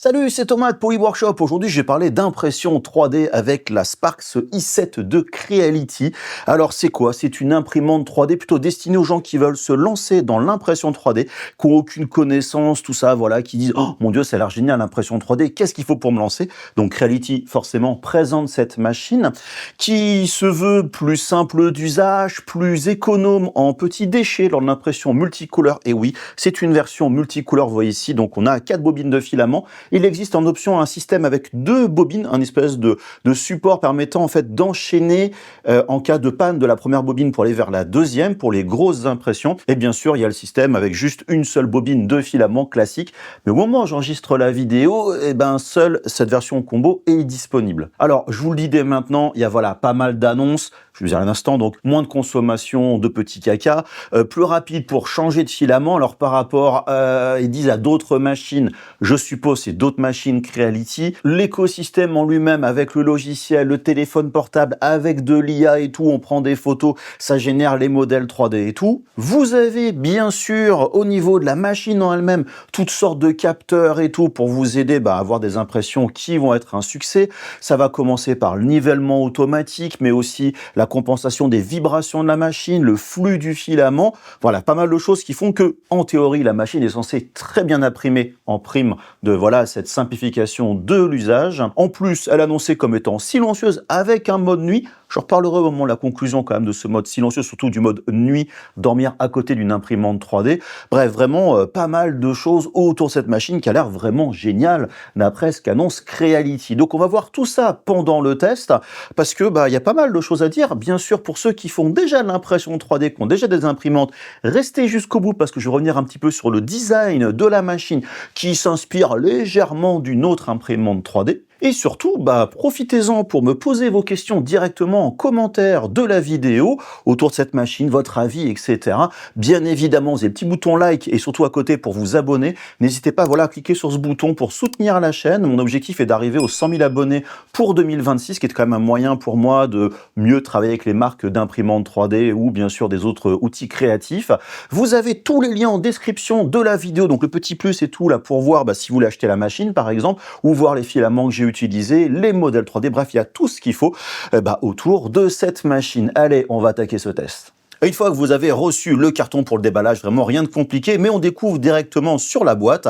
Salut, c'est Thomas de Poly Workshop. Aujourd'hui, je vais parler d'impression 3D avec la Sparx i7 de Creality. Alors, c'est quoi? C'est une imprimante 3D plutôt destinée aux gens qui veulent se lancer dans l'impression 3D, qui n'ont aucune connaissance, tout ça, voilà, qui disent « Oh, mon Dieu, ça a l'air génial, l'impression 3D, qu'est-ce qu'il faut pour me lancer ?» Donc, Creality, forcément, présente cette machine qui se veut plus simple d'usage, plus économe en petits déchets lors de l'impression multicouleur. Et oui, c'est une version multicouleur, vous voyez ici, donc on a 4 bobines de filament. Il existe en option un système avec 2 bobines, un espèce de support permettant en fait d'enchaîner en cas de panne de la première bobine pour aller vers la deuxième, pour les grosses impressions. Et bien sûr, il y a le système avec juste une seule bobine de filament classique. Mais au moment où j'enregistre la vidéo, seule cette version combo est disponible. Alors, je vous le dis dès maintenant, il y a voilà, pas mal d'annonces. Je veux dire à l'instant, donc moins de consommation de petits caca, plus rapide pour changer de filament. Alors par rapport, ils disent à d'autres machines, je suppose c'est d'autres machines Creality. L'écosystème en lui-même avec le logiciel, le téléphone portable, avec de l'IA et tout, on prend des photos, ça génère les modèles 3D et tout. Vous avez bien sûr au niveau de la machine en elle-même toutes sortes de capteurs et tout pour vous aider à avoir des impressions qui vont être un succès. Ça va commencer par le nivellement automatique, mais aussi la compensation des vibrations de la machine, le flux du filament. Voilà, pas mal de choses qui font que, en théorie, la machine est censée très bien imprimer en prime de voilà cette simplification de l'usage. En plus, elle est annoncée comme étant silencieuse avec un mode nuit. Je reparlerai au moment de la conclusion quand même de ce mode silencieux, surtout du mode nuit, dormir à côté d'une imprimante 3D. Bref, vraiment pas mal de choses autour de cette machine qui a l'air vraiment géniale, d'après ce qu'annonce Creality. Donc on va voir tout ça pendant le test, parce que il y a pas mal de choses à dire. Bien sûr, pour ceux qui font déjà de l'impression 3D, qui ont déjà des imprimantes, restez jusqu'au bout, parce que je vais revenir un petit peu sur le design de la machine, qui s'inspire légèrement d'une autre imprimante 3D. Et surtout, profitez-en pour me poser vos questions directement en commentaire de la vidéo autour de cette machine, votre avis, etc. Bien évidemment, vous avez le petit bouton like et surtout à côté pour vous abonner. N'hésitez pas à cliquer sur ce bouton pour soutenir la chaîne. Mon objectif est d'arriver aux 100 000 abonnés pour 2026, qui est quand même un moyen pour moi de mieux travailler avec les marques d'imprimantes 3D ou bien sûr des autres outils créatifs. Vous avez tous les liens en description de la vidéo, donc le petit plus et tout là pour voir si vous voulez acheter la machine par exemple, ou voir les filaments que j'ai utiliser, les modèles 3D, bref, il y a tout ce qu'il faut autour de cette machine. Allez, on va attaquer ce test. Une fois que vous avez reçu le carton pour le déballage, vraiment rien de compliqué, mais on découvre directement sur la boîte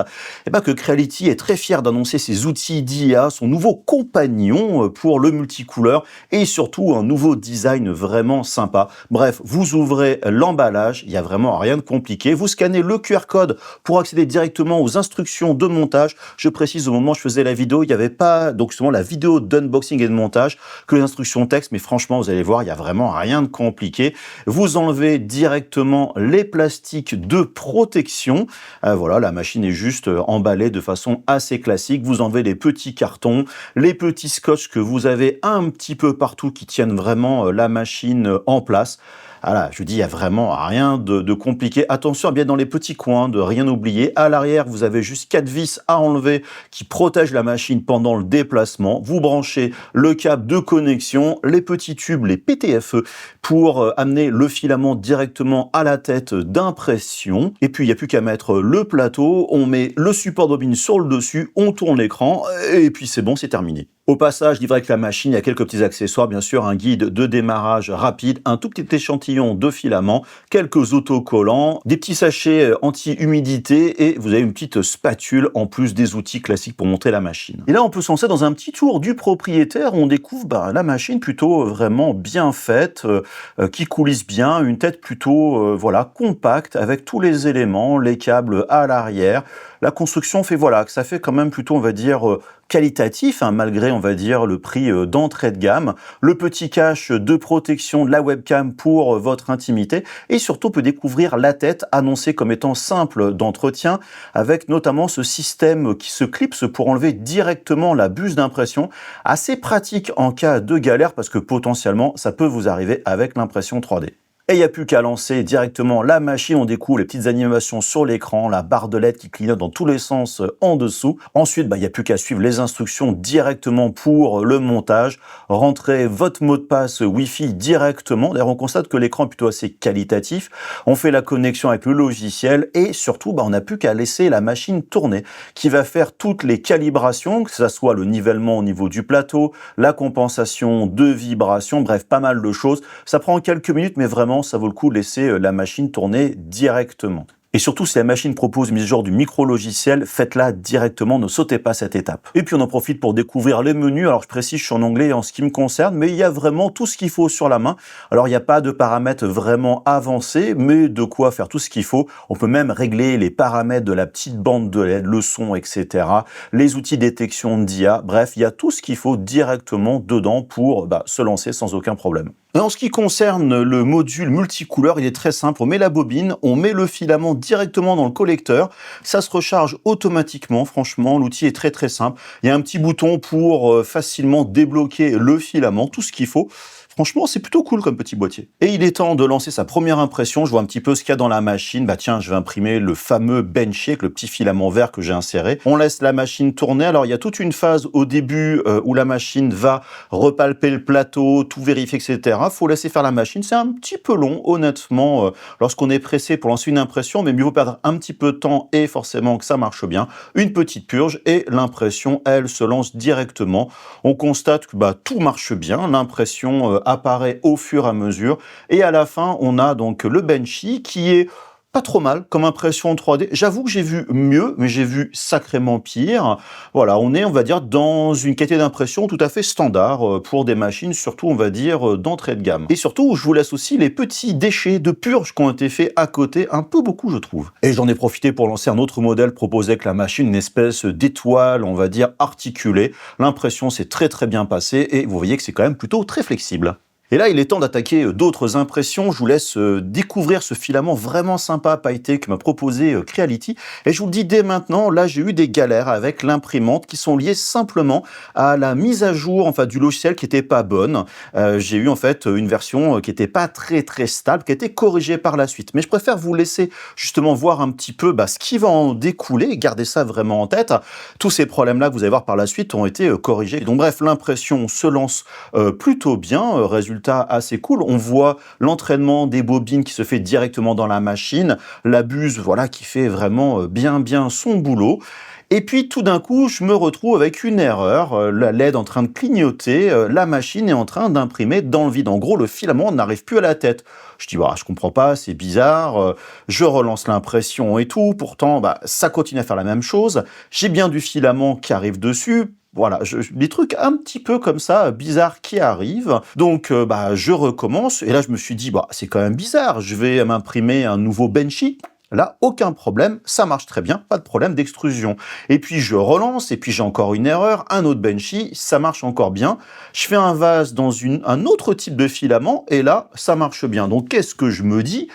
que Creality est très fier d'annoncer ses outils d'IA, son nouveau compagnon pour le multicouleur et surtout un nouveau design vraiment sympa. Bref, vous ouvrez l'emballage, il n'y a vraiment rien de compliqué. Vous scannez le QR code pour accéder directement aux instructions de montage. Je précise, au moment où je faisais la vidéo, il n'y avait pas donc justement la vidéo d'unboxing et de montage que les instructions texte, mais franchement, vous allez voir, il n'y a vraiment rien de compliqué. Vous enlevez directement les plastiques de protection. Voilà, la machine est juste emballée de façon assez classique. Vous enlevez les petits cartons, les petits scotch que vous avez un petit peu partout qui tiennent vraiment la machine en place. Voilà, je vous dis, il n'y a vraiment rien de compliqué. Attention, bien dans les petits coins, de rien oublier. À l'arrière, vous avez juste 4 vis à enlever qui protègent la machine pendant le déplacement. Vous branchez le câble de connexion, les petits tubes, les PTFE, pour amener le filament directement à la tête d'impression. Et puis, il n'y a plus qu'à mettre le plateau. On met le support bobine sur le dessus, on tourne l'écran, et puis c'est bon, c'est terminé. Au passage, livré avec la machine, il y a quelques petits accessoires, bien sûr, un guide de démarrage rapide, un tout petit échantillon de filament, quelques autocollants, des petits sachets anti-humidité et vous avez une petite spatule en plus des outils classiques pour monter la machine. Et là, on peut se lancer dans un petit tour du propriétaire où on découvre la machine plutôt vraiment bien faite, qui coulisse bien, une tête plutôt compacte avec tous les éléments, les câbles à l'arrière. La construction fait que ça fait quand même plutôt, on va dire, qualitatif, malgré, on va dire, le prix d'entrée de gamme, le petit cache de protection de la webcam pour votre intimité, et surtout on peut découvrir la tête annoncée comme étant simple d'entretien, avec notamment ce système qui se clipse pour enlever directement la buse d'impression, assez pratique en cas de galère, parce que potentiellement, ça peut vous arriver avec l'impression 3D. Et il n'y a plus qu'à lancer directement la machine. On découvre les petites animations sur l'écran, la barre de LED qui clignote dans tous les sens en dessous. Ensuite, il n'y a plus qu'à suivre les instructions directement pour le montage. Rentrez votre mot de passe Wi-Fi directement. D'ailleurs, on constate que l'écran est plutôt assez qualitatif. On fait la connexion avec le logiciel et surtout, on n'a plus qu'à laisser la machine tourner qui va faire toutes les calibrations, que ce soit le nivellement au niveau du plateau, la compensation de vibration, bref, pas mal de choses. Ça prend quelques minutes, mais vraiment, ça vaut le coup de laisser la machine tourner directement. Et surtout, si la machine propose une mise à jour du micro-logiciel, faites-la directement, ne sautez pas cette étape. Et puis on en profite pour découvrir les menus. Alors je précise, je suis en anglais en ce qui me concerne, mais il y a vraiment tout ce qu'il faut sur la main. Alors il n'y a pas de paramètres vraiment avancés, mais de quoi faire tout ce qu'il faut. On peut même régler les paramètres de la petite bande de LED, le son, etc. Les outils détection d'IA. Bref, il y a tout ce qu'il faut directement dedans pour se lancer sans aucun problème. Et en ce qui concerne le module multicouleur, il est très simple. On met la bobine, on met le filament directement dans le collecteur. Ça se recharge automatiquement. Franchement, l'outil est très très simple. Il y a un petit bouton pour facilement débloquer le filament, tout ce qu'il faut. Franchement, c'est plutôt cool comme petit boîtier. Et il est temps de lancer sa première impression. Je vois un petit peu ce qu'il y a dans la machine. Tiens, je vais imprimer le fameux Benchy avec le petit filament vert que j'ai inséré. On laisse la machine tourner. Alors, il y a toute une phase au début où la machine va repalper le plateau, tout vérifier, etc. Faut laisser faire la machine. C'est un petit peu long, honnêtement, lorsqu'on est pressé pour lancer une impression, mais mieux vaut perdre un petit peu de temps et forcément que ça marche bien. Une petite purge et l'impression, elle, se lance directement. On constate que tout marche bien. L'impression apparaît au fur et à mesure. Et à la fin, on a donc le Benchy qui est pas trop mal comme impression en 3D. J'avoue que j'ai vu mieux, mais j'ai vu sacrément pire. Voilà, on est, on va dire, dans une qualité d'impression tout à fait standard pour des machines, surtout, on va dire, d'entrée de gamme. Et surtout, je vous laisse aussi les petits déchets de purge qui ont été faits à côté, un peu beaucoup, je trouve. Et j'en ai profité pour lancer un autre modèle proposé avec la machine, une espèce d'étoile, on va dire, articulée. L'impression s'est très très bien passée et vous voyez que c'est quand même plutôt très flexible. Et là, il est temps d'attaquer d'autres impressions. Je vous laisse découvrir ce filament vraiment sympa pailleté que m'a proposé Creality. Et je vous le dis dès maintenant, là, j'ai eu des galères avec l'imprimante qui sont liées simplement à la mise à jour du logiciel qui n'était pas bonne. J'ai eu en fait une version qui n'était pas très très stable, qui a été corrigée par la suite. Mais je préfère vous laisser justement voir un petit peu ce qui va en découler. Gardez ça vraiment en tête. Tous ces problèmes-là que vous allez voir par la suite ont été corrigés. Donc bref, l'impression se lance plutôt bien. Résultat assez cool. On voit l'entraînement des bobines qui se fait directement dans la machine, la buse, qui fait vraiment bien son boulot. Et puis tout d'un coup, je me retrouve avec une erreur, la LED en train de clignoter, la machine est en train d'imprimer dans le vide. En gros, le filament n'arrive plus à la tête. Je dis, je comprends pas, c'est bizarre, je relance l'impression et tout, pourtant, ça continue à faire la même chose. J'ai bien du filament qui arrive dessus. Voilà, des trucs un petit peu comme ça, bizarres qui arrivent. Donc, je recommence. Et là, je me suis dit, c'est quand même bizarre. Je vais m'imprimer un nouveau Benchy. Là, aucun problème, ça marche très bien, pas de problème d'extrusion. Et puis je relance, et puis j'ai encore une erreur, un autre Benchy, ça marche encore bien. Je fais un vase dans un autre type de filament, et là, ça marche bien. Donc qu'est-ce que je me dis ?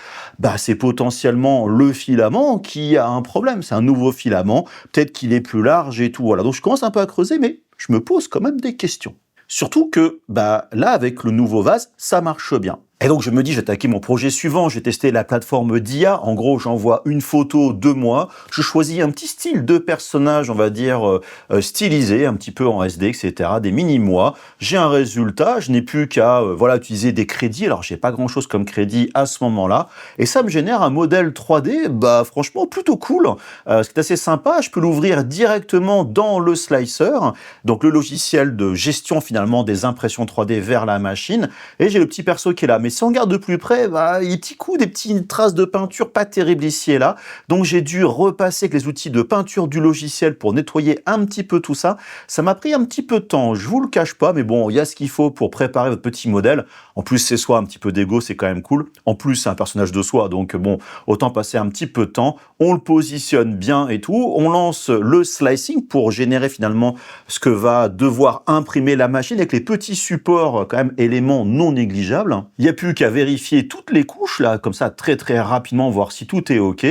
C'est potentiellement le filament qui a un problème, c'est un nouveau filament, peut-être qu'il est plus large et tout. Voilà, donc je commence un peu à creuser, mais je me pose quand même des questions. Surtout que, là, avec le nouveau vase, ça marche bien. Et donc je me dis, je vais attaquer mon projet suivant, je vais tester la plateforme d'IA. En gros, j'envoie une photo de moi, je choisis un petit style de personnage, on va dire, stylisé, un petit peu en SD, etc., des mini-moi. J'ai un résultat, je n'ai plus qu'à utiliser des crédits. Alors, j'ai pas grand-chose comme crédit à ce moment-là. Et ça me génère un modèle 3D, franchement, plutôt cool. Ce qui est assez sympa, je peux l'ouvrir directement dans le slicer, donc le logiciel de gestion, finalement, des impressions 3D vers la machine. Et j'ai le petit perso qui est là. Mais si on regarde de plus près, il y a des petits coups, des petites traces de peinture pas terribles ici et là. Donc j'ai dû repasser avec les outils de peinture du logiciel pour nettoyer un petit peu tout ça. Ça m'a pris un petit peu de temps, je vous le cache pas, mais bon, il y a ce qu'il faut pour préparer votre petit modèle. En plus, c'est soi, un petit peu d'ego, c'est quand même cool. En plus, c'est un personnage de soi, donc bon, autant passer un petit peu de temps. On le positionne bien et tout. On lance le slicing pour générer finalement ce que va devoir imprimer la machine avec les petits supports, quand même, éléments non négligeables. Il y a a plus qu'à vérifier toutes les couches, là, comme ça, très très rapidement, voir si tout est OK.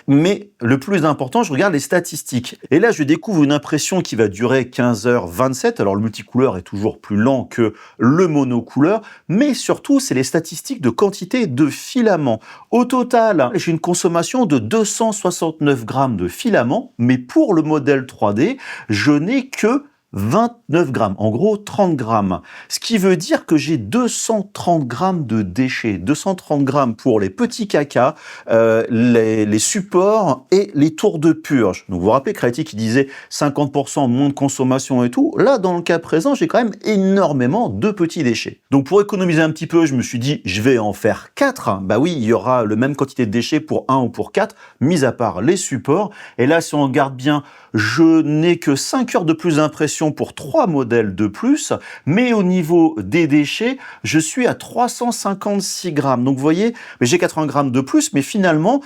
Mais le plus important, je regarde les statistiques. Et là, je découvre une impression qui va durer 15h27. Alors, le multicouleur est toujours plus lent que le monocouleur, mais surtout, c'est les statistiques de quantité de filaments. Au total, j'ai une consommation de 269 grammes de filaments, mais pour le modèle 3D, je n'ai que 29 grammes, en gros 30 grammes. Ce qui veut dire que j'ai 230 grammes de déchets. 230 grammes pour les petits cacas, les supports et les tours de purge. Donc vous vous rappelez Creality qui disait 50% moins de consommation et tout. Là, dans le cas présent, j'ai quand même énormément de petits déchets. Donc pour économiser un petit peu, je me suis dit, je vais en faire 4. Bah oui, il y aura la même quantité de déchets pour 1 ou pour 4, mis à part les supports. Et là, si on regarde bien, je n'ai que 5 heures de plus d'impression pour 3 modèles de plus, mais au niveau des déchets, je suis à 356 grammes. Donc vous voyez, j'ai 80 grammes de plus, mais finalement,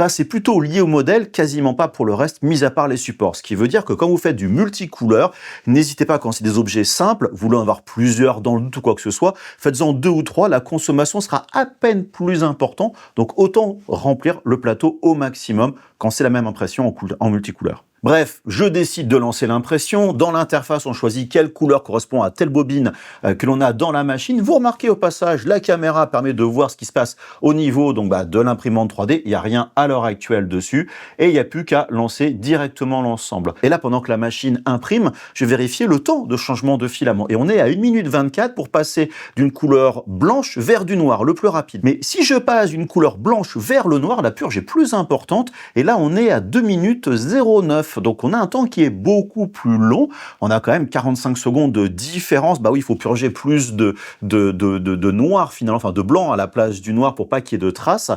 c'est plutôt lié au modèle, quasiment pas pour le reste, mis à part les supports. Ce qui veut dire que quand vous faites du multicouleur, n'hésitez pas, quand c'est des objets simples, vous voulez en avoir plusieurs dans le doute ou quoi que ce soit, faites-en 2 ou 3, la consommation sera à peine plus importante, donc autant remplir le plateau au maximum quand c'est la même impression en multicouleur. Bref, je décide de lancer l'impression. Dans l'interface, on choisit quelle couleur correspond à telle bobine que l'on a dans la machine. Vous remarquez au passage, la caméra permet de voir ce qui se passe au niveau de l'imprimante 3D. Il n'y a rien à l'heure actuelle dessus et il n'y a plus qu'à lancer directement l'ensemble. Et là, pendant que la machine imprime, je vais vérifier le temps de changement de filament. Et on est à 1 minute 24 pour passer d'une couleur blanche vers du noir, le plus rapide. Mais si je passe d'une couleur blanche vers le noir, la purge est plus importante. Et là, on est à 2 minutes 09. Donc on a un temps qui est beaucoup plus long. On a quand même 45 secondes de différence. Bah oui, il faut purger plus de noir finalement, enfin de blanc à la place du noir pour pas qu'il y ait de traces.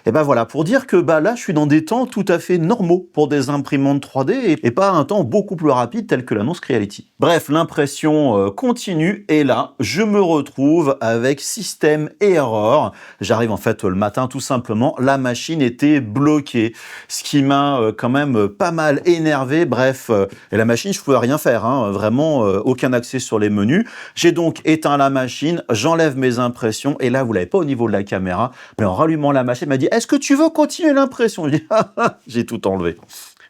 Et ben voilà, pour dire que là, je suis dans des temps tout à fait normaux pour des imprimantes 3D et pas un temps beaucoup plus rapide tel que l'annonce Creality. Bref, l'impression continue et là, je me retrouve avec système et erreur. J'arrive en fait le matin tout simplement, la machine était bloquée, ce qui m'a quand même pas mal énervé. Bref, et la machine, je pouvais rien faire, hein, vraiment aucun accès sur les menus. J'ai donc éteint la machine, j'enlève mes impressions et là, vous l'avez pas au niveau de la caméra, mais en rallumant la machine, elle m'a dit: est-ce que tu veux continuer l'impression? Je dis: j'ai tout enlevé.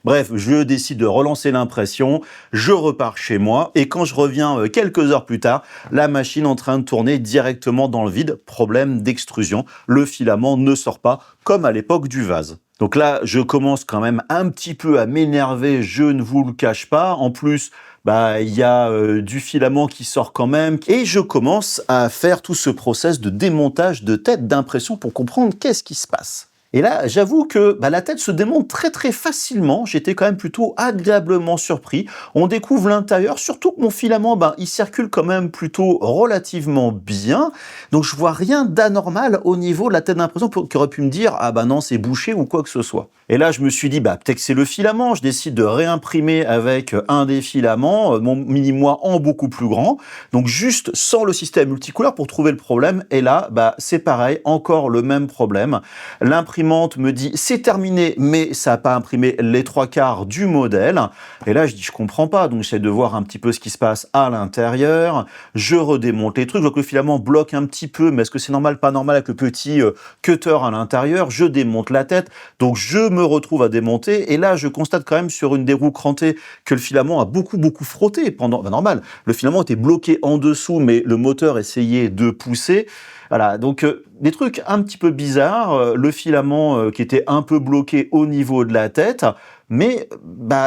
Bref, je décide de relancer l'impression, je repars chez moi et quand je reviens quelques heures plus tard, la machine est en train de tourner directement dans le vide. Problème d'extrusion, le filament ne sort pas comme à l'époque du vase. Donc là, je commence quand même un petit peu à m'énerver, je ne vous le cache pas. En plus, il y a du filament qui sort quand même. Et je commence à faire tout ce process de démontage de tête d'impression pour comprendre qu'est-ce qui se passe. Et là, j'avoue que la tête se démonte très très facilement. J'étais quand même plutôt agréablement surpris. On découvre l'intérieur, surtout que mon filament, il circule quand même plutôt relativement bien. Donc je vois rien d'anormal au niveau de la tête d'impression qui aurait pu me dire: ah non, c'est bouché ou quoi que ce soit. Et là, je me suis dit, peut-être que c'est le filament. Je décide de réimprimer avec un des filaments, mon mini-moi en beaucoup plus grand. Donc juste sans le système multicouleur pour trouver le problème. Et là, c'est pareil, encore le même problème. L'imprimante me dit: c'est terminé, mais ça n'a pas imprimé les 3/4 du modèle. Et là, je dis: je comprends pas. Donc j'essaie de voir un petit peu ce qui se passe à l'intérieur. Je redémonte les trucs. Je vois que le filament bloque un petit peu, mais est-ce que c'est normal, pas normal avec le petit cutter à l'intérieur? Je démonte la tête. Donc je me retrouve à démonter. Et là, je constate quand même sur une des roues crantées que le filament a beaucoup frotté pendant. Normal, le filament était bloqué en dessous, mais le moteur essayait de pousser. Voilà, donc des trucs un petit peu bizarres, le filament qui était un peu bloqué au niveau de la tête, mais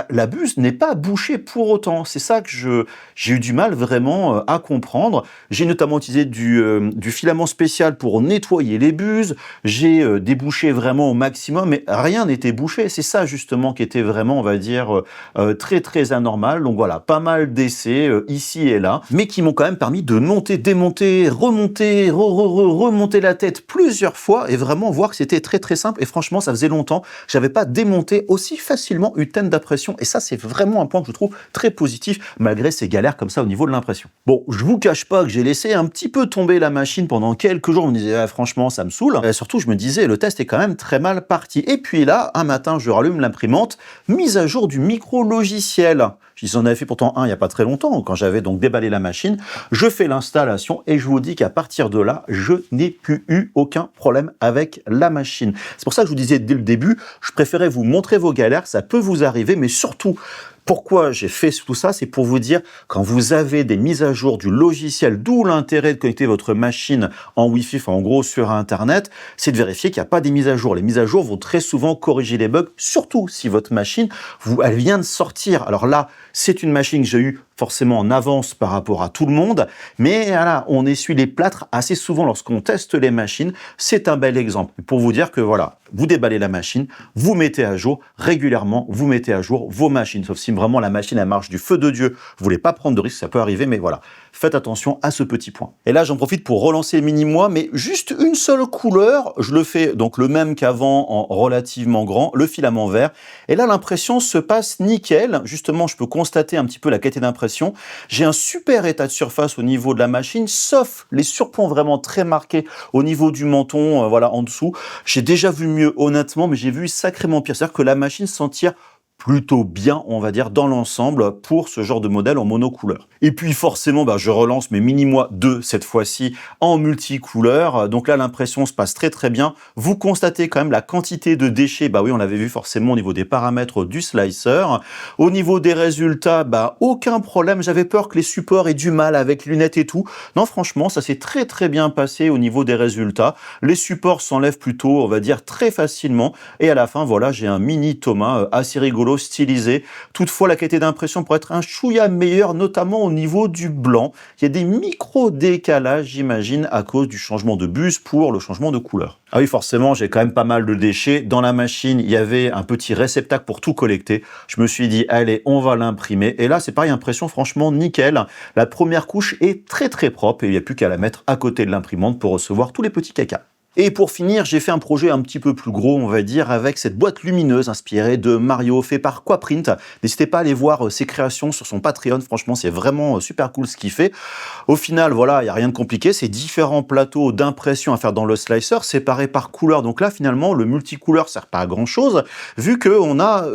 la buse n'est pas bouchée pour autant. C'est ça que j'ai eu du mal vraiment à comprendre. J'ai notamment utilisé du filament spécial pour nettoyer les buses, j'ai débouché vraiment au maximum, mais rien n'était bouché. C'est ça justement qui était vraiment, on va dire, très anormal. Donc voilà, pas mal d'essais ici et là, mais qui m'ont quand même permis de monter, démonter, remonter, remonter la tête plusieurs fois et vraiment voir que c'était très simple. Et franchement, ça faisait longtemps que j'avais pas démonté aussi facilement une tête d'impression. Et ça, c'est vraiment un point que je trouve très positif, malgré ces galères comme ça au niveau de l'impression. Bon, je vous cache pas que j'ai laissé un petit peu tomber la machine pendant quelques jours. Je me disais: franchement, ça me saoule. Et surtout, je me disais, le test est quand même très mal parti. Et puis là, un matin, je rallume l'imprimante, mise à jour du micro-logiciel. J'en avais fait pourtant un il n'y a pas très longtemps, quand j'avais donc déballé la machine. Je fais l'installation et je vous dis qu'à partir de là, je n'ai plus eu aucun problème avec la machine. C'est pour ça que je vous disais dès le début, je préférais vous montrer vos galères, ça peut vous arriver, mais surtout, pourquoi j'ai fait tout ça? C'est pour vous dire, quand vous avez des mises à jour du logiciel, d'où l'intérêt de connecter votre machine en Wi-Fi, enfin en gros sur Internet, c'est de vérifier qu'il n'y a pas des mises à jour. Les mises à jour vont très souvent corriger les bugs, surtout si votre machine, elle vient de sortir. Alors là, c'est une machine que j'ai eue forcément en avance par rapport à tout le monde, mais voilà, on essuie les plâtres assez souvent lorsqu'on teste les machines. C'est un bel exemple pour vous dire que voilà, vous déballez la machine, vous mettez à jour régulièrement, vous mettez à jour vos machines, sauf si vraiment la machine elle marche du feu de Dieu, vous voulez pas prendre de risque, ça peut arriver, mais voilà, faites attention à ce petit point. Et là, j'en profite pour relancer Mini-moi, mais juste une seule couleur, je le fais donc le même qu'avant en relativement grand, le filament vert, et là l'impression se passe nickel. Justement, je peux constater un petit peu la qualité d'impression. J'ai un super état de surface au niveau de la machine, sauf les surplomb vraiment très marqués au niveau du menton, voilà, en dessous. J'ai déjà vu mieux, honnêtement, mais j'ai vu sacrément pire. C'est-à-dire que la machine s'en tire plutôt bien, on va dire, dans l'ensemble pour ce genre de modèle en monocouleur. Et puis forcément, je relance mes Mini-moi 2 cette fois-ci en multicouleur. Donc là, l'impression se passe très très bien. Vous constatez quand même la quantité de déchets. Oui, on l'avait vu forcément au niveau des paramètres du slicer. Au niveau des résultats, aucun problème. J'avais peur que les supports aient du mal avec les lunettes et tout. Non, franchement, ça s'est très très bien passé au niveau des résultats. Les supports s'enlèvent plutôt, on va dire, très facilement. Et à la fin, voilà, j'ai un mini Thomas assez rigolo, stylisé. Toutefois, la qualité d'impression pourrait être un chouïa meilleure, notamment au niveau du blanc. Il y a des micro-décalages, j'imagine, à cause du changement de bus pour le changement de couleur. Ah oui, forcément, j'ai quand même pas mal de déchets. Dans la machine, il y avait un petit réceptacle pour tout collecter. Je me suis dit, allez, on va l'imprimer. Et là, c'est pareil, impression franchement nickel. La première couche est très très propre et il n'y a plus qu'à la mettre à côté de l'imprimante pour recevoir tous les petits cacas. Et pour finir, j'ai fait un projet un petit peu plus gros, on va dire, avec cette boîte lumineuse inspirée de Mario, fait par Quaprint. N'hésitez pas à aller voir ses créations sur son Patreon, franchement, c'est vraiment super cool ce qu'il fait. Au final, voilà, il n'y a rien de compliqué, c'est différents plateaux d'impression à faire dans le slicer, séparés par couleur. Donc là, finalement, le multicouleur ne sert pas à grand-chose, vu qu'on a,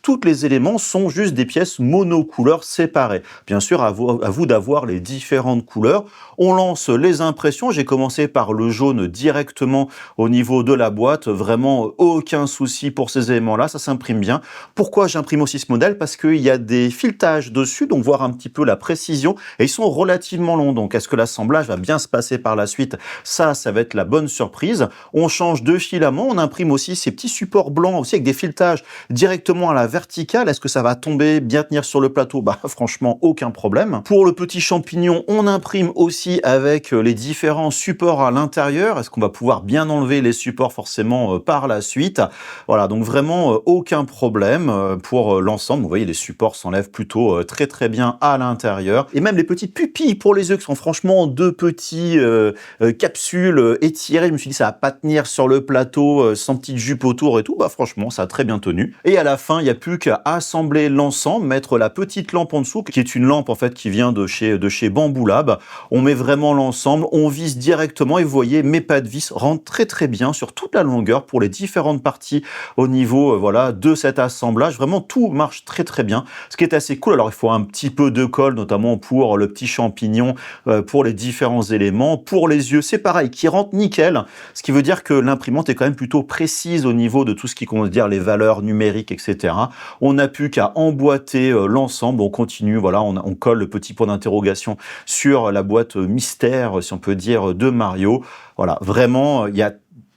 tous les éléments sont juste des pièces monocouleurs séparées. Bien sûr, à vous d'avoir les différentes couleurs. On lance les impressions, j'ai commencé par le jaune directement au niveau de la boîte, vraiment aucun souci pour ces éléments-là, ça s'imprime bien. Pourquoi j'imprime aussi ce modèle? Parce qu'il y a des filetages dessus, donc voir un petit peu la précision, et ils sont relativement longs, donc est-ce que l'assemblage va bien se passer par la suite? Ça va être la bonne surprise. On change de filament, on imprime aussi ces petits supports blancs, aussi avec des filetages directement à la verticale. Est-ce que ça va tomber, bien tenir sur le plateau? Franchement, aucun problème. Pour le petit champignon, on imprime aussi avec les différents supports à l'intérieur. Est-ce qu'on va pouvoir bien enlever les supports forcément par la suite? Voilà, donc vraiment aucun problème pour l'ensemble. Vous voyez, les supports s'enlèvent plutôt très très bien à l'intérieur. Et même les petites pupilles pour les yeux qui sont franchement deux petits capsules étirées. Je me suis dit, ça va pas tenir sur le plateau sans petite jupe autour et tout. Franchement, ça a très bien tenu. Et à la fin, il n'y a plus qu'à assembler l'ensemble, mettre la petite lampe en dessous, qui est une lampe en fait qui vient de chez Bamboo Lab. On met vraiment l'ensemble, on visse directement et vous voyez, mes pas de vis rentrent très très bien sur toute la longueur pour les différentes parties au niveau voilà, de cet assemblage. Vraiment, tout marche très très bien. Ce qui est assez cool, alors il faut un petit peu de colle, notamment pour le petit champignon, pour les différents éléments. Pour les yeux, c'est pareil, qui rentre nickel. Ce qui veut dire que l'imprimante est quand même plutôt précise au niveau de tout ce qui considère les valeurs numériques, etc. On n'a plus qu'à emboîter l'ensemble. On continue, voilà, on colle le petit point d'interrogation sur la boîte mystère, si on peut dire, de Mario. Voilà, vraiment, il y a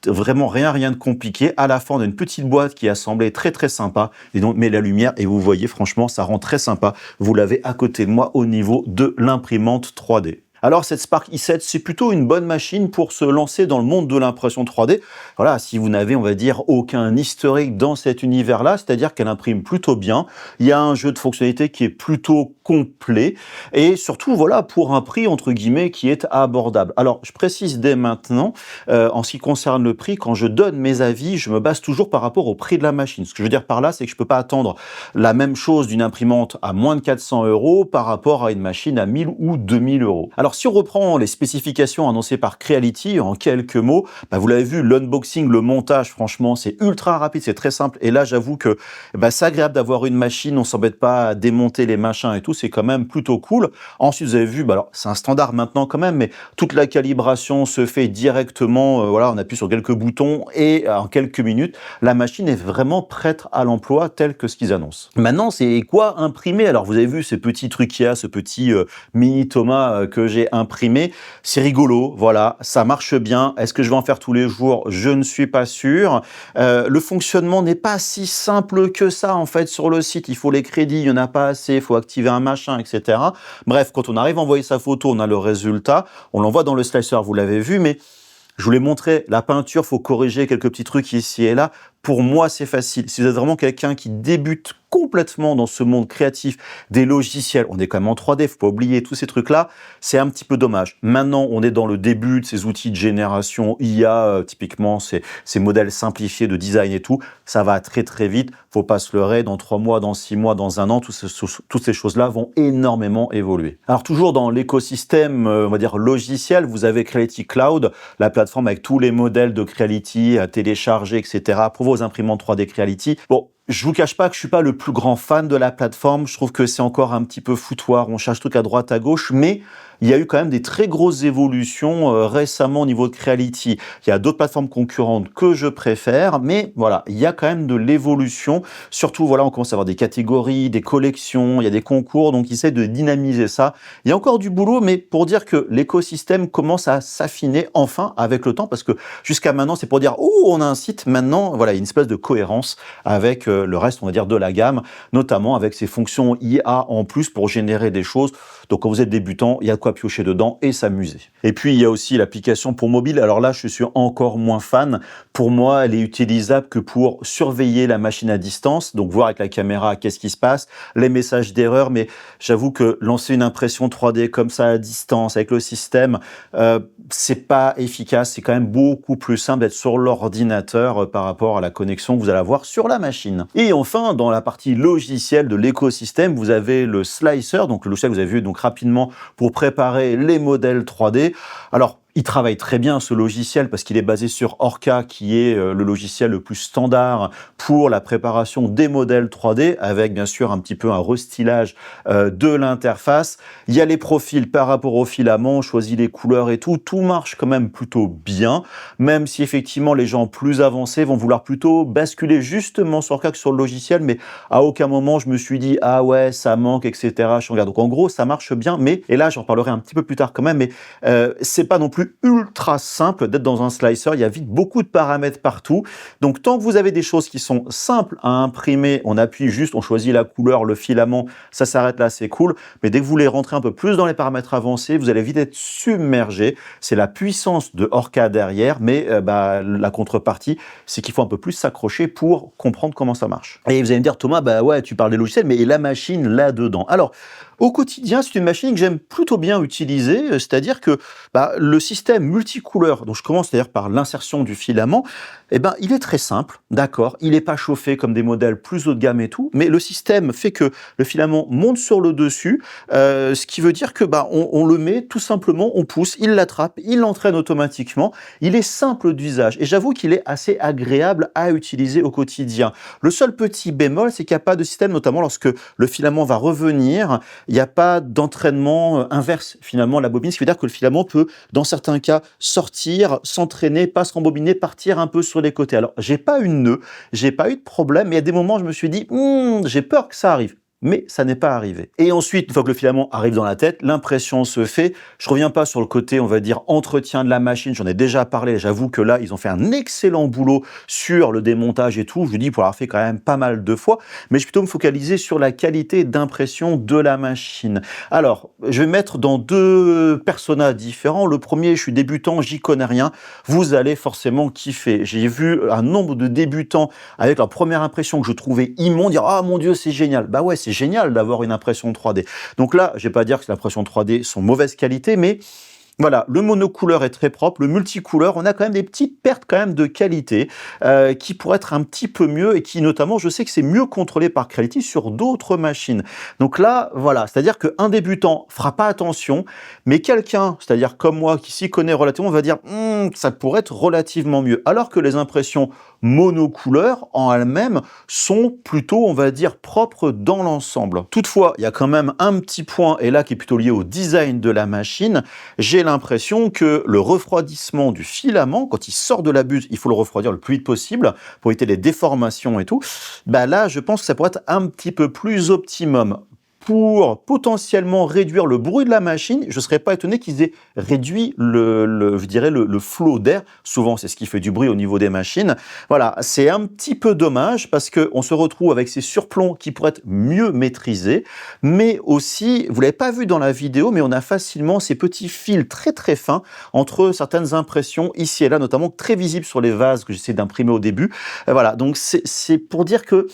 vraiment rien de compliqué. À la fin, on a une petite boîte qui est assemblée très très sympa. Et donc, met la lumière et vous voyez, franchement, ça rend très sympa. Vous l'avez à côté de moi au niveau de l'imprimante 3D. Alors cette Spark i7, c'est plutôt une bonne machine pour se lancer dans le monde de l'impression 3D. Voilà, si vous n'avez, on va dire, aucun historique dans cet univers-là, c'est-à-dire qu'elle imprime plutôt bien. Il y a un jeu de fonctionnalités qui est plutôt complet et surtout, voilà, pour un prix entre guillemets qui est abordable. Alors, je précise dès maintenant, en ce qui concerne le prix, quand je donne mes avis, je me base toujours par rapport au prix de la machine. Ce que je veux dire par là, c'est que je peux pas attendre la même chose d'une imprimante à moins de 400 € par rapport à une machine à 1000 ou 2000 €. Alors, si on reprend les spécifications annoncées par Creality en quelques mots, bah, vous l'avez vu, l'unboxing, le montage, franchement, c'est ultra rapide, c'est très simple. Et là, j'avoue que bah, c'est agréable d'avoir une machine, on s'embête pas à démonter les machins et tout, c'est quand même plutôt cool. Ensuite, vous avez vu, bah alors c'est un standard maintenant quand même, mais toute la calibration se fait directement, voilà, on appuie sur quelques boutons et en quelques minutes, la machine est vraiment prête à l'emploi tel que ce qu'ils annoncent. Maintenant, c'est quoi imprimer? Alors, vous avez vu ces petits trucs qu'il y a, ce petit mini Thomas que j'ai imprimé, c'est rigolo, voilà, ça marche bien. Est-ce que je vais en faire tous les jours? Je ne suis pas sûr. Le fonctionnement n'est pas si simple que ça en fait sur le site. Il faut les crédits, il n'y en a pas assez, il faut activer un machin, etc. Bref, quand on arrive à envoyer sa photo, on a le résultat. On l'envoie dans le slicer, vous l'avez vu, mais je vous l'ai montré, la peinture, faut corriger quelques petits trucs ici et là. Pour moi, c'est facile. Si vous êtes vraiment quelqu'un qui débute complètement dans ce monde créatif des logiciels, on est quand même en 3D, faut pas oublier tous ces trucs-là, c'est un petit peu dommage. Maintenant, on est dans le début de ces outils de génération IA, typiquement ces modèles simplifiés de design et tout, ça va très très vite, faut pas se leurrer, dans 3 mois, dans 6 mois, dans 1 an, toutes ces choses-là vont énormément évoluer. Alors toujours dans l'écosystème, on va dire logiciel, vous avez Creality Cloud, la plateforme avec tous les modèles de Creality à télécharger, etc. pour vos imprimantes 3D Creality. Bon, je vous cache pas que je suis pas le plus grand fan de la plateforme. Je trouve que c'est encore un petit peu foutoir. On cherche trucs à droite, à gauche, mais il y a eu quand même des très grosses évolutions récemment au niveau de Creality. Il y a d'autres plateformes concurrentes que je préfère, mais voilà, il y a quand même de l'évolution. Surtout, voilà, on commence à avoir des catégories, des collections, il y a des concours, donc ils essaient de dynamiser ça. Il y a encore du boulot, mais pour dire que l'écosystème commence à s'affiner enfin avec le temps, parce que jusqu'à maintenant, c'est pour dire, oh, on a un site, maintenant, voilà, il y a une espèce de cohérence avec le reste, on va dire, de la gamme, notamment avec ces fonctions IA en plus pour générer des choses. Donc, quand vous êtes débutant, il y a de quoi piocher dedans et s'amuser. Et puis, il y a aussi l'application pour mobile. Alors là, je suis encore moins fan. Pour moi, elle est utilisable que pour surveiller la machine à distance, donc voir avec la caméra qu'est-ce qui se passe, les messages d'erreur. Mais j'avoue que lancer une impression 3D comme ça à distance avec le système, c'est pas efficace. C'est quand même beaucoup plus simple d'être sur l'ordinateur par rapport à la connexion que vous allez avoir sur la machine. Et enfin, dans la partie logicielle de l'écosystème, vous avez le slicer, donc le logiciel que vous avez vu donc rapidement pour préparer les modèles 3D. Alors, il travaille très bien ce logiciel parce qu'il est basé sur Orca qui est le logiciel le plus standard pour la préparation des modèles 3D avec bien sûr un petit peu un restylage de l'interface. Il y a les profils par rapport au filament, on choisit les couleurs et tout marche quand même plutôt bien, même si effectivement les gens plus avancés vont vouloir plutôt basculer justement sur Orca que sur le logiciel, mais à aucun moment je me suis dit ah ouais ça manque etc. Je regarde, donc en gros ça marche bien, mais et là j'en parlerai un petit peu plus tard quand même, mais c'est pas non plus ultra simple d'être dans un slicer, il y a vite beaucoup de paramètres partout. Donc tant que vous avez des choses qui sont simples à imprimer, on appuie juste, on choisit la couleur, le filament, ça s'arrête là, c'est cool. Mais dès que vous voulez rentrer un peu plus dans les paramètres avancés, vous allez vite être submergé. C'est la puissance de Orca derrière, mais la contrepartie, c'est qu'il faut un peu plus s'accrocher pour comprendre comment ça marche. Et vous allez me dire, Thomas, bah ouais, tu parles des logiciels, mais la machine là-dedans. Alors, au quotidien, c'est une machine que j'aime plutôt bien utiliser, c'est-à-dire que le système multicouleur, dont je commence d'ailleurs par l'insertion du filament, il est très simple, d'accord, il n'est pas chauffé comme des modèles plus haut de gamme et tout, mais le système fait que le filament monte sur le dessus, ce qui veut dire que on le met tout simplement, on pousse, il l'attrape, il l'entraîne automatiquement, il est simple d'usage, et j'avoue qu'il est assez agréable à utiliser au quotidien. Le seul petit bémol, c'est qu'il n'y a pas de système, notamment lorsque le filament va revenir, il n'y a pas d'entraînement inverse finalement la bobine, ce qui veut dire que le filament peut, dans certains cas, sortir, s'entraîner, pas se rembobiner, partir un peu sur les côtés. Alors, j'ai pas eu de nœud, j'ai pas eu de problème, mais il y a des moments, je me suis dit, j'ai peur que ça arrive. Mais ça n'est pas arrivé. Et ensuite, une fois que le filament arrive dans la tête, l'impression se fait. Je reviens pas sur le côté, on va dire, entretien de la machine. J'en ai déjà parlé. J'avoue que là, ils ont fait un excellent boulot sur le démontage et tout. Je vous dis, pour l'avoir fait quand même pas mal de fois. Mais je vais plutôt me focaliser sur la qualité d'impression de la machine. Alors, je vais mettre dans deux personas différents. Le premier, je suis débutant, j'y connais rien. Vous allez forcément kiffer. J'ai vu un nombre de débutants avec leur première impression que je trouvais immonde, dire, ah mon Dieu, c'est génial. Bah ouais, c'est c'est génial d'avoir une impression 3D. Donc là, je vais pas dire que les impressions 3D sont mauvaise qualité, mais voilà, le monocouleur est très propre, le multicouleur, on a quand même des petites pertes quand même de qualité qui pourraient être un petit peu mieux et qui notamment, je sais que c'est mieux contrôlé par Creality sur d'autres machines. Donc là, voilà, c'est-à-dire qu'un débutant fera pas attention, mais quelqu'un, c'est-à-dire comme moi, qui s'y connaît relativement, va dire ça pourrait être relativement mieux. Alors que les impressions monocouleurs en elles-mêmes sont plutôt, on va dire, propres dans l'ensemble. Toutefois, il y a quand même un petit point, et là qui est plutôt lié au design de la machine. J'ai l'impression que le refroidissement du filament, quand il sort de la buse, il faut le refroidir le plus vite possible pour éviter les déformations et tout. Bah là, je pense que ça pourrait être un petit peu plus optimum. Pour potentiellement réduire le bruit de la machine, je ne serais pas étonné qu'ils aient réduit je dirais le flot d'air. Souvent, c'est ce qui fait du bruit au niveau des machines. Voilà, c'est un petit peu dommage parce qu'on se retrouve avec ces surplombs qui pourraient être mieux maîtrisés. Mais aussi, vous ne l'avez pas vu dans la vidéo, mais on a facilement ces petits fils très très fins entre certaines impressions ici et là, notamment très visibles sur les vases que j'essaie d'imprimer au début. Voilà, donc c'est pour dire que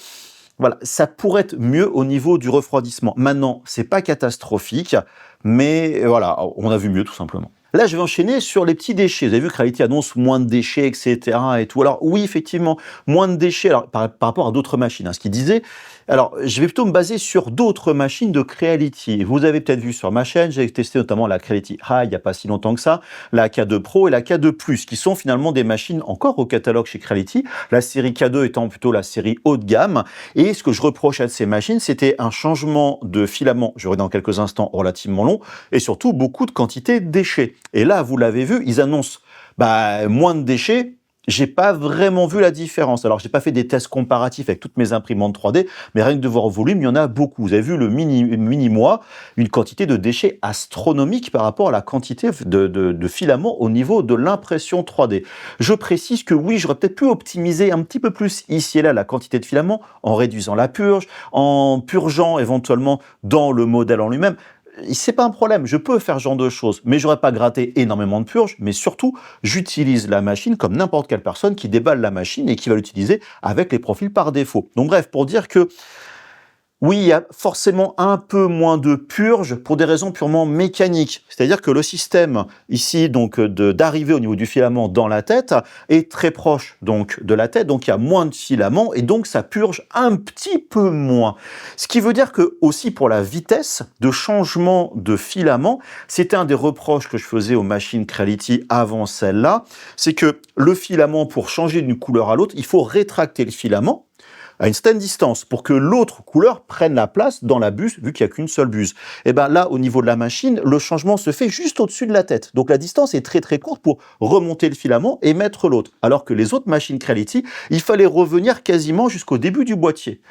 voilà, ça pourrait être mieux au niveau du refroidissement. Maintenant, c'est pas catastrophique, mais voilà, on a vu mieux tout simplement. Là, je vais enchaîner sur les petits déchets. Vous avez vu que Creality annonce moins de déchets, etc. et tout. Alors oui, effectivement, moins de déchets alors, par rapport à d'autres machines. Ce qu'il disait. Alors, je vais plutôt me baser sur d'autres machines de Creality. Vous avez peut-être vu sur ma chaîne, j'ai testé notamment la Creality High il n'y a pas si longtemps que ça, la K2 Pro et la K2 Plus, qui sont finalement des machines encore au catalogue chez Creality. La série K2 étant plutôt la série haut de gamme. Et ce que je reprochais à ces machines, c'était un changement de filament, je reviens dans quelques instants, relativement long, et surtout beaucoup de quantité de déchets. Et là, vous l'avez vu, ils annoncent moins de déchets. J'ai pas vraiment vu la différence. Alors, j'ai pas fait des tests comparatifs avec toutes mes imprimantes 3D, mais rien que de voir au volume, il y en a beaucoup. Vous avez vu le mini-moi, une quantité de déchets astronomique par rapport à la quantité de filaments au niveau de l'impression 3D. Je précise que oui, j'aurais peut-être pu optimiser un petit peu plus ici et là la quantité de filaments en réduisant la purge, en purgeant éventuellement dans le modèle en lui-même. C'est pas un problème, je peux faire ce genre de choses, mais j'aurais pas gratté énormément de purge, mais surtout, j'utilise la machine comme n'importe quelle personne qui déballe la machine et qui va l'utiliser avec les profils par défaut. Donc bref, pour dire que oui, il y a forcément un peu moins de purge pour des raisons purement mécaniques. C'est-à-dire que le système ici donc d'arrivée au niveau du filament dans la tête est très proche donc de la tête, donc il y a moins de filaments et donc ça purge un petit peu moins. Ce qui veut dire que aussi pour la vitesse de changement de filament, c'était un des reproches que je faisais aux machines Creality avant celle-là, c'est que le filament pour changer d'une couleur à l'autre, il faut rétracter le filament à une certaine distance pour que l'autre couleur prenne la place dans la buse, vu qu'il n'y a qu'une seule buse. Et bien là, au niveau de la machine, le changement se fait juste au-dessus de la tête. Donc la distance est très très courte pour remonter le filament et mettre l'autre. Alors que les autres machines Creality, il fallait revenir quasiment jusqu'au début du boîtier.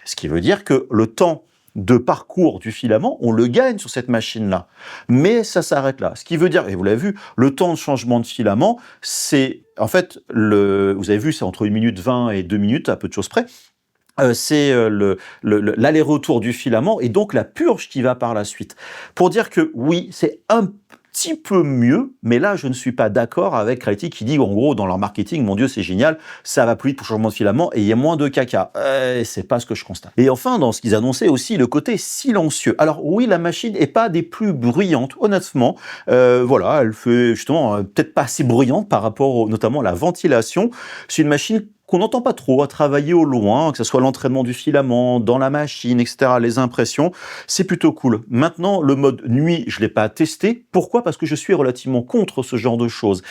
Ce qui veut dire que le temps de parcours du filament, on le gagne sur cette machine-là. Mais ça s'arrête là. Ce qui veut dire, et vous l'avez vu, le temps de changement de filament, c'est, en fait, vous avez vu, c'est entre 1 minute 20 et 2 minutes, à peu de choses près. C'est l'aller-retour du filament et donc la purge qui va par la suite. Pour dire que oui, c'est un petit peu mieux, mais là, je ne suis pas d'accord avec Creality qui dit, en gros, dans leur marketing, mon Dieu, c'est génial, ça va plus vite pour le changement de filament et il y a moins de caca. C'est pas ce que je constate. Et enfin, dans ce qu'ils annonçaient aussi, le côté silencieux. Alors oui, la machine est pas des plus bruyantes, honnêtement. Voilà, elle fait justement peut-être pas assez bruyante par rapport notamment à la ventilation. C'est une machine qu'on n'entend pas trop à travailler au loin, que ce soit l'entraînement du filament, dans la machine, etc., les impressions, c'est plutôt cool. Maintenant, le mode nuit, je ne l'ai pas testé. Pourquoi ? Parce que je suis relativement contre ce genre de choses.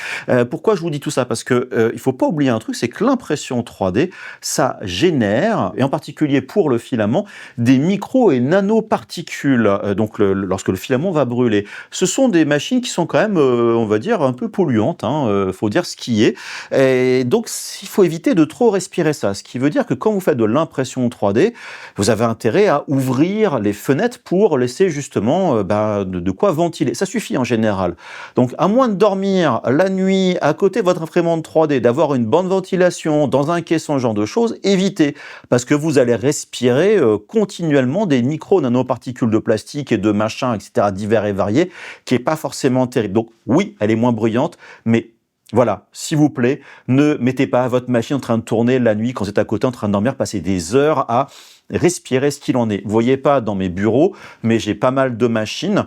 Pourquoi je vous dis tout ça ? Parce que il ne faut pas oublier un truc, c'est que l'impression 3D, ça génère, et en particulier pour le filament, des micro- et nanoparticules, donc lorsque le filament va brûler. Ce sont des machines qui sont quand même, on va dire, un peu polluantes, faut dire ce qui est. Et donc, il faut éviter de trop respirer ça. Ce qui veut dire que quand vous faites de l'impression 3D, vous avez intérêt à ouvrir les fenêtres pour laisser justement de quoi ventiler. Ça suffit en général. Donc, à moins de dormir la nuit à côté de votre imprimante 3D, d'avoir une bonne ventilation dans un caisson, ce genre de choses, évitez. Parce que vous allez respirer continuellement des micro-nanoparticules de plastique et de machins, etc., divers et variés, qui n'est pas forcément terrible. Donc, oui, elle est moins bruyante, mais Voilà, s'il vous plaît, ne mettez pas votre machine en train de tourner la nuit quand vous êtes à côté en train de dormir, passer des heures à respirer ce qu'il en est. Vous voyez pas dans mes bureaux, mais j'ai pas mal de machines.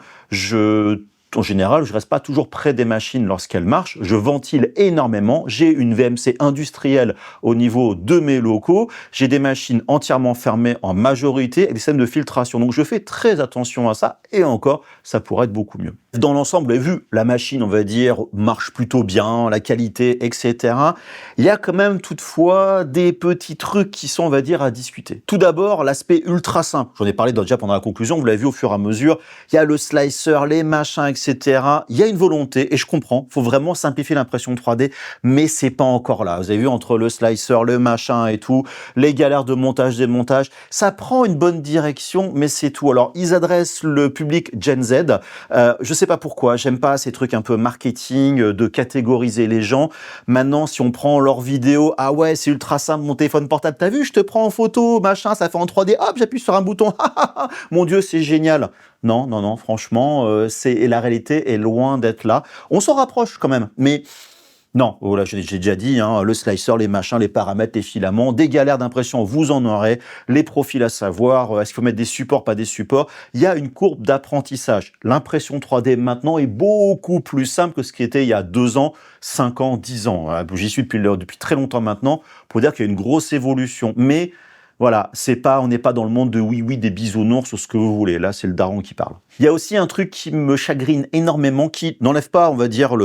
En général, je reste pas toujours près des machines lorsqu'elles marchent. Je ventile énormément. J'ai une VMC industrielle au niveau de mes locaux. J'ai des machines entièrement fermées en majorité et des systèmes de filtration. Donc, je fais très attention à ça. Et encore, ça pourrait être beaucoup mieux. Dans l'ensemble, vous avez vu, la machine, on va dire, marche plutôt bien, la qualité, etc. Il y a quand même toutefois des petits trucs qui sont, on va dire, à discuter. Tout d'abord, l'aspect ultra simple. J'en ai parlé déjà pendant la conclusion, vous l'avez vu au fur et à mesure. Il y a le slicer, les machins, etc. Il y a une volonté, et je comprends, il faut vraiment simplifier l'impression 3D, mais c'est pas encore là. Vous avez vu, entre le slicer, le machin et tout, les galères de montage, démontage, ça prend une bonne direction, mais c'est tout. Alors, ils adressent le public Gen Z. Je sais pas pourquoi, j'aime pas ces trucs un peu marketing, de catégoriser les gens. Maintenant, si on prend leurs vidéos, ah ouais, c'est ultra simple, mon téléphone portable, t'as vu, je te prends en photo, machin, ça fait en 3D, hop, j'appuie sur un bouton, mon Dieu, c'est génial. Non, non, non, franchement, et la réalité est loin d'être là. On s'en rapproche quand même, mais non, voilà, j'ai déjà dit, hein, le slicer, les machins, les paramètres, les filaments, des galères d'impression, vous en aurez, les profils à savoir, est-ce qu'il faut mettre des supports, pas des supports. Il y a une courbe d'apprentissage. L'impression 3D maintenant est beaucoup plus simple que ce qui était il y a 2 ans, 5 ans, 10 ans. J'y suis depuis très longtemps maintenant pour dire qu'il y a une grosse évolution. Mais voilà, on n'est pas dans le monde de oui, des bisounours ou ce que vous voulez. Là, c'est le daron qui parle. Il y a aussi un truc qui me chagrine énormément, qui n'enlève pas, on va dire,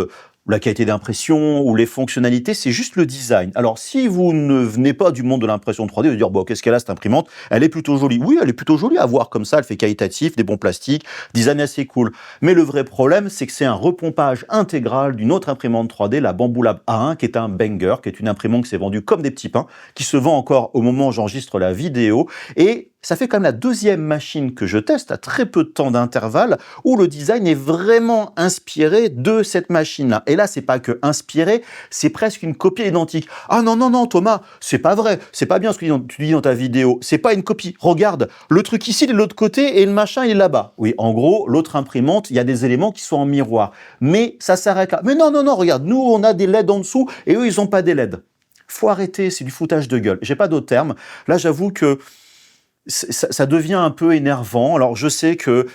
la qualité d'impression ou les fonctionnalités, c'est juste le design. Alors, si vous ne venez pas du monde de l'impression 3D, vous allez dire, bon, qu'est-ce qu'elle a cette imprimante? Elle est plutôt jolie. Oui, elle est plutôt jolie à voir comme ça, elle fait qualitatif, des bons plastiques, design assez cool. Mais le vrai problème, c'est que c'est un repompage intégral d'une autre imprimante 3D, la Bambu Lab A1, qui est un banger, qui est une imprimante qui s'est vendue comme des petits pains, qui se vend encore au moment où j'enregistre la vidéo, et ça fait quand même la deuxième machine que je teste à très peu de temps d'intervalle où le design est vraiment inspiré de cette machine-là. Et là, c'est pas que inspiré, c'est presque une copie identique. Ah non, non, non, Thomas, c'est pas vrai, c'est pas bien ce que tu dis dans ta vidéo, c'est pas une copie. Regarde, le truc ici, il est de l'autre côté et le machin, il est là-bas. Oui, en gros, l'autre imprimante, il y a des éléments qui sont en miroir. Mais ça s'arrête là. Mais non, non, non, regarde, nous, on a des LED en dessous et eux, ils ont pas des LED. Faut arrêter, c'est du foutage de gueule. J'ai pas d'autres termes. Là, j'avoue que ça devient un peu énervant. Alors, je sais que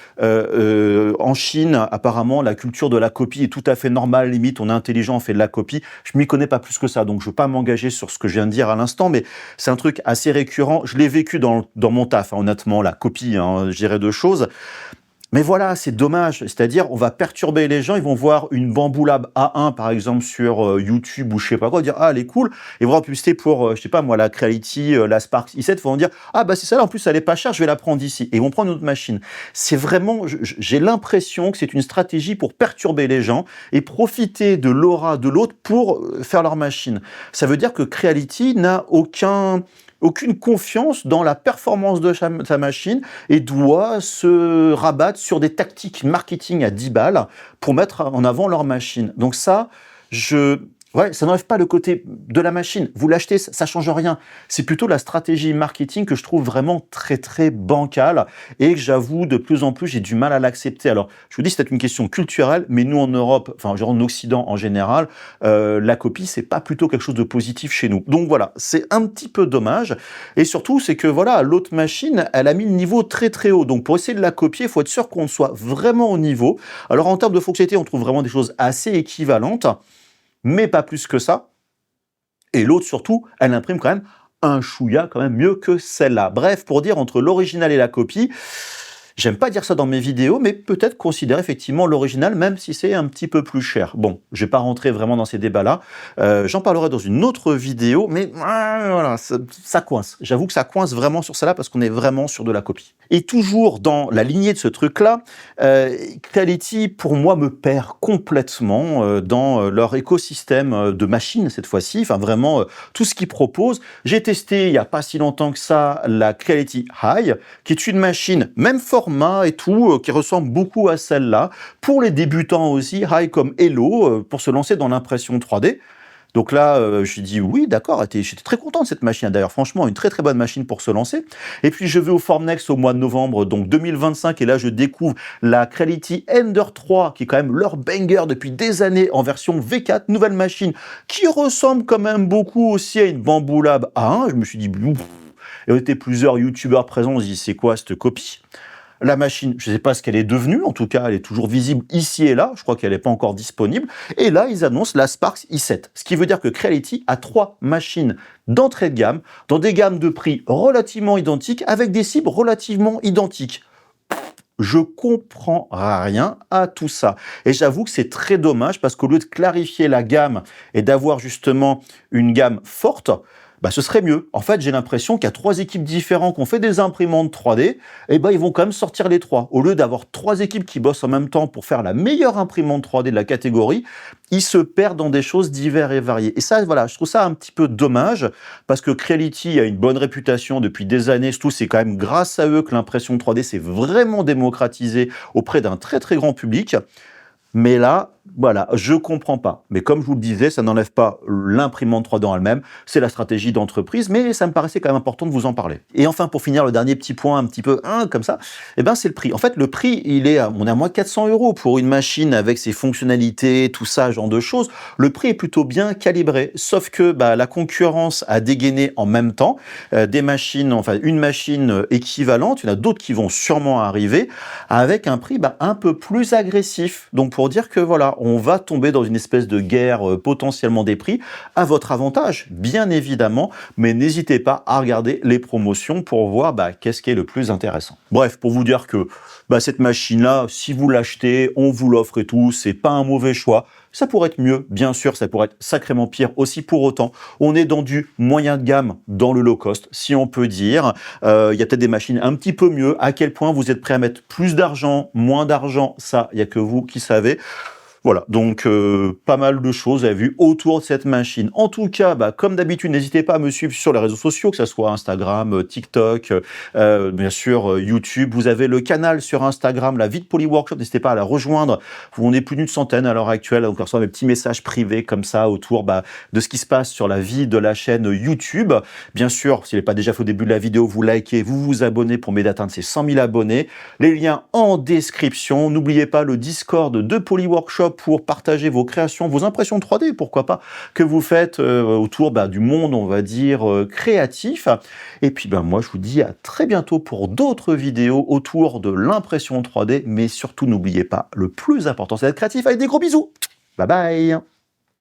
en Chine, apparemment, la culture de la copie est tout à fait normale. Limite, on est intelligent, on fait de la copie. Je m'y connais pas plus que ça, donc je veux pas m'engager sur ce que je viens de dire à l'instant, mais c'est un truc assez récurrent. Je l'ai vécu dans mon taf, hein, honnêtement, la copie, hein, je dirais 2 choses. Mais voilà, c'est dommage. C'est-à-dire, on va perturber les gens. Ils vont voir une Bambu Lab A1, par exemple, sur YouTube ou je sais pas quoi, dire, ah, elle est cool. Et voir publicité pour, je sais pas moi, la Creality, la Spark i7, ils vont dire, ah, bah, c'est ça, là, en plus, elle est pas chère, je vais la prendre ici. Et ils vont prendre une autre machine. C'est vraiment, j'ai l'impression que c'est une stratégie pour perturber les gens et profiter de l'aura de l'autre pour faire leur machine. Ça veut dire que Creality n'a aucune confiance dans la performance de sa machine et doit se rabattre sur des tactiques marketing à 10 balles pour mettre en avant leur machine. Donc ça, ça n'enlève pas le côté de la machine. Vous l'achetez, ça change rien. C'est plutôt la stratégie marketing que je trouve vraiment très, très bancale et que j'avoue, de plus en plus, j'ai du mal à l'accepter. Alors, je vous dis, c'est une question culturelle, mais nous, en Europe, enfin, genre en Occident en général, la copie, c'est pas plutôt quelque chose de positif chez nous. Donc voilà, c'est un petit peu dommage. Et surtout, c'est que voilà, l'autre machine, elle a mis le niveau très, très haut. Donc, pour essayer de la copier, il faut être sûr qu'on soit vraiment au niveau. Alors, en termes de fonctionnalité, on trouve vraiment des choses assez équivalentes, mais pas plus que ça. Et l'autre, surtout, elle imprime quand même un chouïa quand même mieux que celle-là. Bref, pour dire, entre l'original et la copie, j'aime pas dire ça dans mes vidéos, mais peut-être considérer effectivement l'original, même si c'est un petit peu plus cher. Bon, je vais pas rentrer vraiment dans ces débats-là. J'en parlerai dans une autre vidéo, mais voilà, ça coince. J'avoue que ça coince vraiment sur celle-là parce qu'on est vraiment sur de la copie. Et toujours dans la lignée de ce truc-là, Creality, pour moi, me perd complètement dans leur écosystème de machines cette fois-ci. Enfin, vraiment, tout ce qu'ils proposent. J'ai testé il y a pas si longtemps que ça la Creality High, qui est une machine, même format et tout, qui ressemble beaucoup à celle-là. Pour les débutants aussi, High comme Hello, pour se lancer dans l'impression 3D. Donc là, j'ai dit: «Oui, d'accord», j'étais très content de cette machine. D'ailleurs, franchement, une très, très bonne machine pour se lancer. Et puis, je vais au Formnext au mois de novembre, donc 2025, et là, je découvre la Creality Ender 3, qui est quand même leur banger depuis des années, en version V4, nouvelle machine, qui ressemble quand même beaucoup aussi à une Bamboo Lab A1. Je me suis dit: «Ouf». Et on était plusieurs youtubeurs présents, on se dit: «C'est quoi cette copie?» La machine, je ne sais pas ce qu'elle est devenue, en tout cas, elle est toujours visible ici et là, je crois qu'elle n'est pas encore disponible. Et là, ils annoncent la Sparx i7, ce qui veut dire que Creality a 3 machines d'entrée de gamme, dans des gammes de prix relativement identiques, avec des cibles relativement identiques. Je comprends rien à tout ça. Et j'avoue que c'est très dommage, parce qu'au lieu de clarifier la gamme et d'avoir justement une gamme forte, bah, ce serait mieux. En fait, j'ai l'impression qu'il y a 3 équipes différentes qui ont fait des imprimantes 3D, et ben ils vont quand même sortir les 3. Au lieu d'avoir 3 équipes qui bossent en même temps pour faire la meilleure imprimante 3D de la catégorie, ils se perdent dans des choses diverses et variées. Et ça, voilà, je trouve ça un petit peu dommage, parce que Creality a une bonne réputation depuis des années. Surtout, c'est quand même grâce à eux que l'impression 3D s'est vraiment démocratisée auprès d'un très très grand public. Mais là, voilà, je comprends pas. Mais comme je vous le disais, ça n'enlève pas l'imprimante 3D en elle-même, c'est la stratégie d'entreprise, mais ça me paraissait quand même important de vous en parler. Et enfin, pour finir, le dernier petit point un petit peu comme ça, eh ben, c'est le prix. En fait, le prix, on est à moins de 400 € pour une machine avec ses fonctionnalités, tout ça, genre de choses. Le prix est plutôt bien calibré, sauf que bah, la concurrence a dégainé en même temps des machines, enfin une machine équivalente, il y en a d'autres qui vont sûrement arriver, avec un prix un peu plus agressif. Donc pour dire que voilà, on va tomber dans une espèce de guerre potentiellement des prix, à votre avantage, bien évidemment, mais n'hésitez pas à regarder les promotions pour voir qu'est-ce qui est le plus intéressant. Bref, pour vous dire que cette machine-là, si vous l'achetez, on vous l'offre et tout, c'est pas un mauvais choix. Ça pourrait être mieux, bien sûr, ça pourrait être sacrément pire aussi pour autant. On est dans du moyen de gamme, dans le low cost, si on peut dire. Il y a peut-être des machines un petit peu mieux. À quel point vous êtes prêt à mettre plus d'argent, moins d'argent, ça, il n'y a que vous qui savez. Voilà, donc pas mal de choses à vu autour de cette machine. En tout cas, comme d'habitude, n'hésitez pas à me suivre sur les réseaux sociaux, que ce soit Instagram, TikTok, bien sûr YouTube. Vous avez le canal sur Instagram, la vie de Poly Workshop, n'hésitez pas à la rejoindre. On est plus d'une centaine à l'heure actuelle, donc on reçoit mes petits messages privés comme ça autour de ce qui se passe sur la vie de la chaîne YouTube. Bien sûr, s'il n'est pas déjà fait au début de la vidéo, vous likez, vous vous abonnez pour m'aider à atteindre ces 100 000 abonnés. Les liens en description. N'oubliez pas le Discord de Poly Workshop pour partager vos créations, vos impressions 3D, pourquoi pas, que vous faites autour du monde, on va dire, créatif. Et puis moi, je vous dis à très bientôt pour d'autres vidéos autour de l'impression 3D, mais surtout, n'oubliez pas, le plus important, c'est d'être créatif. Avec des gros bisous. Bye bye.